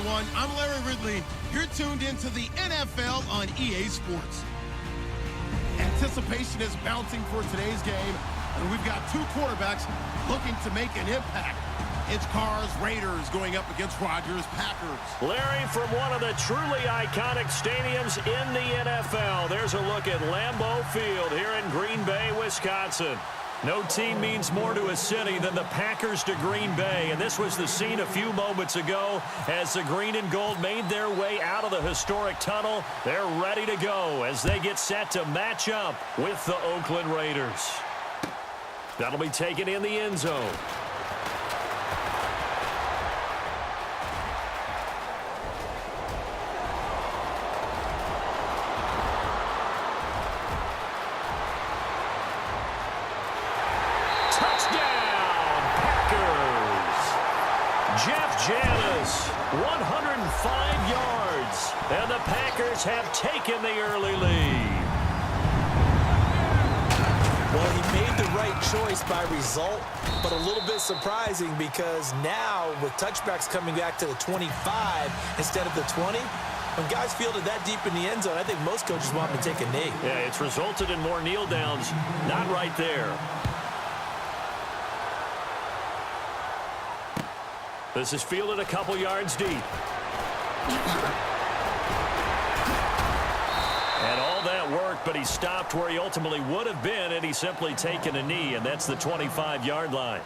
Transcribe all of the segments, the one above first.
everyone. I'm Larry Ridley. You're tuned into the NFL on EA Sports. Anticipation is mounting for today's game, and we've got two quarterbacks looking to make an impact. It's Carr's Raiders going up against Rodgers' Packers. Larry, from one of the truly iconic stadiums in the NFL, there's a look at Lambeau Field here in Green Bay, Wisconsin. No team means more to a city than the Packers to Green Bay, and this was the scene a few moments ago as the green and gold made their way out of the historic tunnel. They're ready to go as they get set to match up with the Oakland Raiders. That'll be taken in the end zone. Janis, 105 yards, and the Packers have taken the early lead. Well, he made the right choice by result, but a little bit surprising because now with touchbacks coming back to the 25 instead of the 20, when guys fielded that deep in the end zone, I think most coaches want them to take a knee. Yeah, it's resulted in more kneel downs. Not right there. This is fielded a couple yards deep. And all that work, but he stopped where he ultimately would have been had he simply taken a knee, and that's the 25-yard line.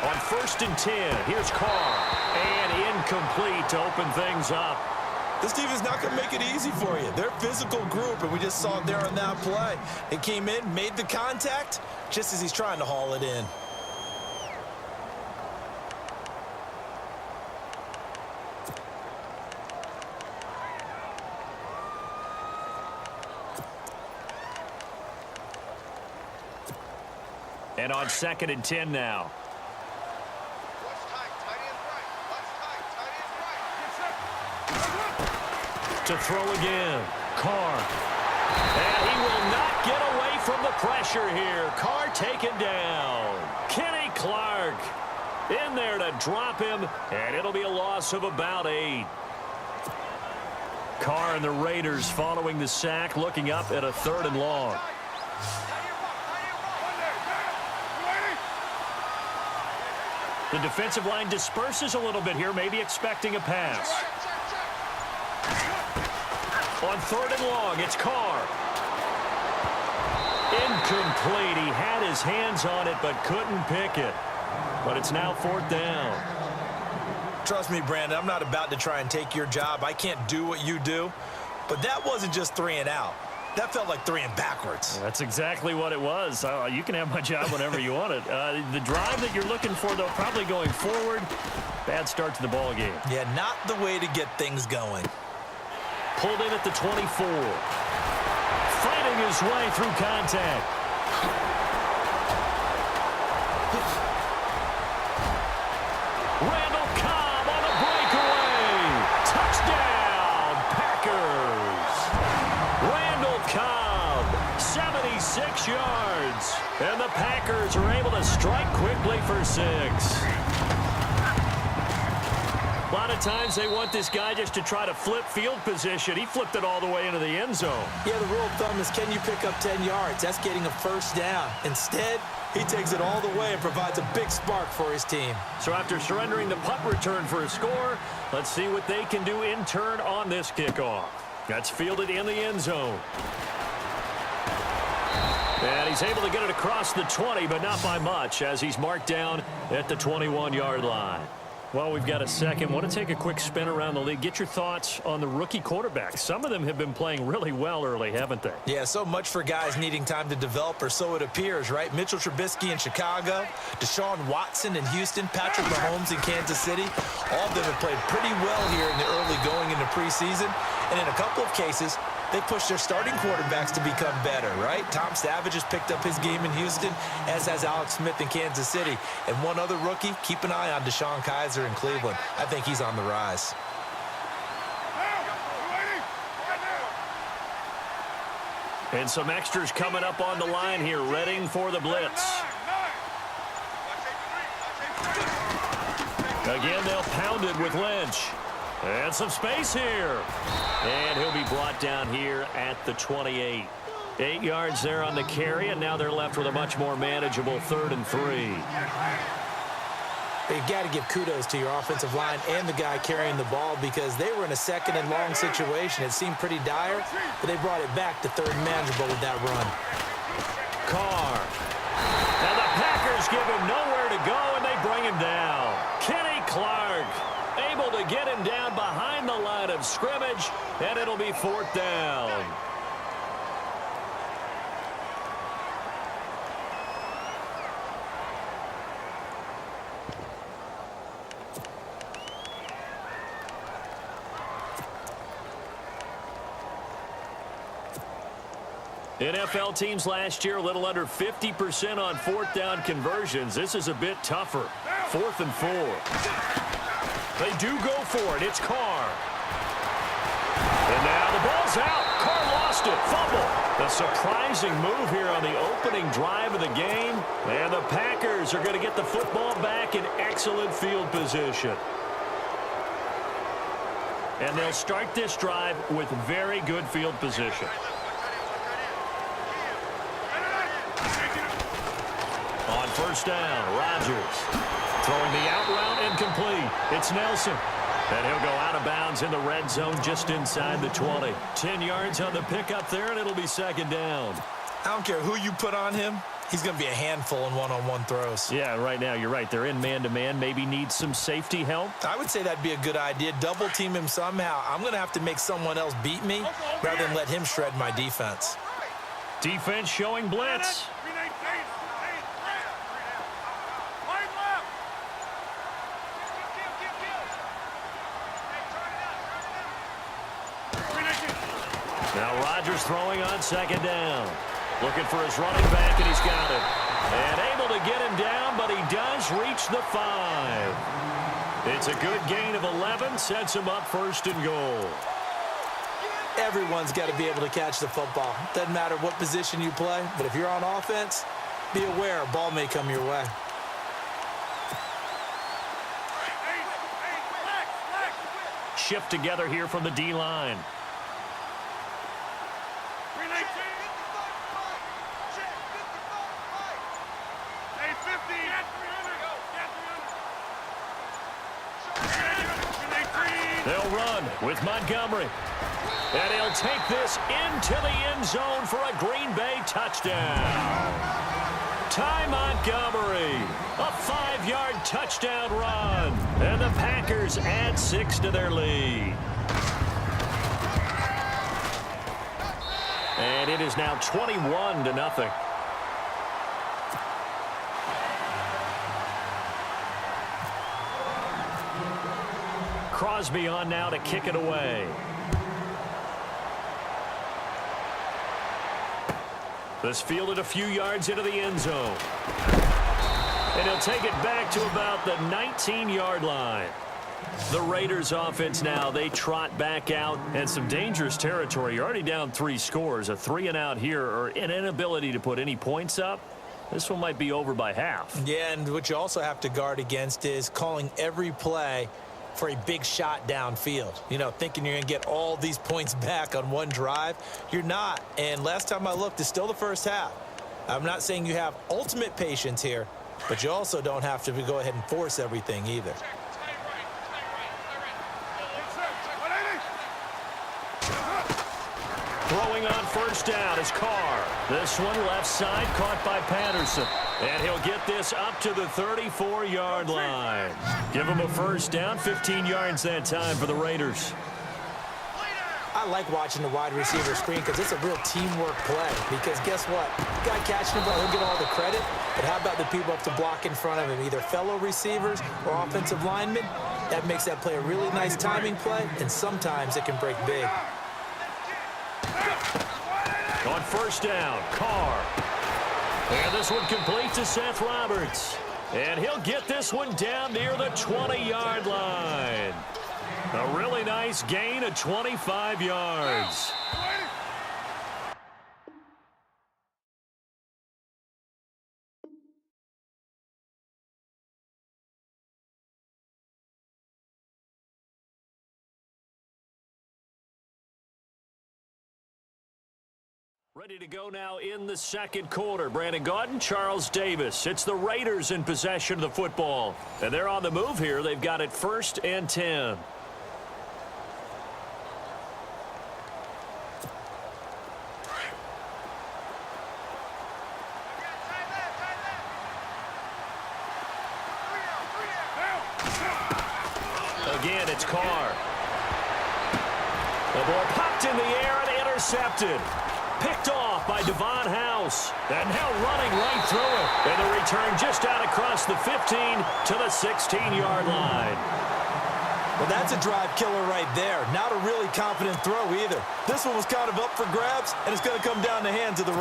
On 1st and 10, here's Carr. And incomplete to open things up. This team is not going to make it easy for you. They're a physical group, and we just saw it there on that play. It came in, made the contact, just as he's trying to haul it in. And on 2nd and 10 now. To throw again. Carr. And he will not get away from the pressure here. Carr taken down. Kenny Clark in there to drop him, and it'll be a loss of about 8. Carr and the Raiders following the sack, looking up at a 3rd and long. The defensive line disperses a little bit here, maybe expecting a pass. On 3rd and long, it's Carr. Incomplete. He had his hands on it but couldn't pick it. But it's now 4th down. Trust me, Brandon, I'm not about to try and take your job. I can't do what you do. But that wasn't just 3 and out. That felt like 3 and backwards. That's exactly what it was. You can have my job whenever you want it. The drive that you're looking for, though, probably going forward. Bad start to the ball game. Yeah, not the way to get things going. Pulled in at the 24. Fighting his way through contact. Randall Cobb on a breakaway. Touchdown, Packers. Randall Cobb, 76 yards. And the Packers are able to strike quickly for 6. A lot of times they want this guy just to try to flip field position. He flipped it all the way into the end zone. Yeah, the rule of thumb is can you pick up 10 yards? That's getting a 1st down. Instead, he takes it all the way and provides a big spark for his team. So after surrendering the punt return for a score, let's see what they can do in turn on this kickoff. That's fielded in the end zone. And he's able to get it across the 20, but not by much, as he's marked down at the 21-yard line. Well, we've got a second. Want to take a quick spin around the league. Get your thoughts on the rookie quarterbacks. Some of them have been playing really well early, haven't they? Yeah, so much for guys needing time to develop, or so it appears, right? Mitchell Trubisky in Chicago, Deshaun Watson in Houston, Patrick Mahomes in Kansas City. All of them have played pretty well here in the early going into preseason. And in a couple of cases, they pushed their starting quarterbacks to become better, right? Tom Savage has picked up his game in Houston, as has Alex Smith in Kansas City. And one other rookie, keep an eye on Deshaun Kaiser in Cleveland. I think he's on the rise. And some extras coming up on the line here, readying for the blitz. Again, they'll pound it with Lynch. And some space here. And he'll be brought down here at the 28. 8 yards there on the carry, and now they're left with a much more manageable 3rd and 3. You got to give kudos to your offensive line and the guy carrying the ball, because they were in a 2nd and long situation. It seemed pretty dire, but they brought it back to 3rd and manageable with that run. Carr. And the Packers give him nowhere to go, and they bring him down. Kenny Clark able to get him down behind the line of scrimmage, and it'll be 4th down. NFL teams last year a little under 50% on 4th down conversions. This is a bit tougher. 4th and 4. They do go for it. It's Carr. And now the ball's out. Carr lost it. Fumble. A surprising move here on the opening drive of the game. And the Packers are going to get the football back in excellent field position. And they'll start this drive with very good field position. On 1st down, Rodgers throwing the out route incomplete. It's Nelson. And he'll go out of bounds in the red zone just inside the 20. 10 yards on the pickup there, and it'll be 2nd down. I don't care who you put on him. He's going to be a handful in one-on-one throws. Yeah, right now you're right. They're in man-to-man. Maybe need some safety help. I would say that'd be a good idea. Double team him somehow. I'm going to have to make someone else beat me rather than let him shred my defense. Defense showing blitz. Now Rodgers throwing on 2nd down. Looking for his running back, and he's got it. And able to get him down, but he does reach the 5. It's a good gain of 11. Sets him up 1st and goal. Everyone's got to be able to catch the football. Doesn't matter what position you play, but if you're on offense, be aware a ball may come your way. Shift together here from the D-line. They'll run with Montgomery. And he'll take this into the end zone for a Green Bay touchdown. Ty Montgomery, a 5-yard touchdown run. And the Packers add 6 to their lead. And it is now 21-0. Crosby on now to kick it away. This fielded a few yards into the end zone. And he'll take it back to about the 19-yard line. The Raiders offense now, they trot back out, and some dangerous territory. You're already down 3 scores. A 3-and-out here, or an inability to put any points up. This one might be over by half. Yeah, and what you also have to guard against is calling every play for a big shot downfield. You know, thinking you're going to get all these points back on one drive. You're not. And last time I looked, it's still the first half. I'm not saying you have ultimate patience here, but you also don't have to go ahead and force everything either. Throwing on first down is Carr. This one left side caught by Patterson. And he'll get this up to the 34-yard line. Give him a first down, 15 yards that time for the Raiders. I like watching the wide receiver screen because it's a real teamwork play. Because guess what? The guy catching the ball, he'll get all the credit. But how about the people up to block in front of him, either fellow receivers or offensive linemen? That makes that play a really nice timing play, and sometimes it can break big. On first down, Carr. And this one complete to Seth Roberts. And he'll get this one down near the 20-yard line. A really nice gain of 25 yards. Ready to go now in the second quarter. Brandon Gaudin, Charles Davis. It's the Raiders in possession of the football. And they're on the move here. They've got it 1st and 10. Again, it's Carr. The ball popped in the air and intercepted. Picked off by Devon House. And now running right through it. And the return just out across the 15 to the 16-yard line. Well, that's a drive killer right there. Not a really confident throw either. This one was kind of up for grabs, and it's going to come down the hands of the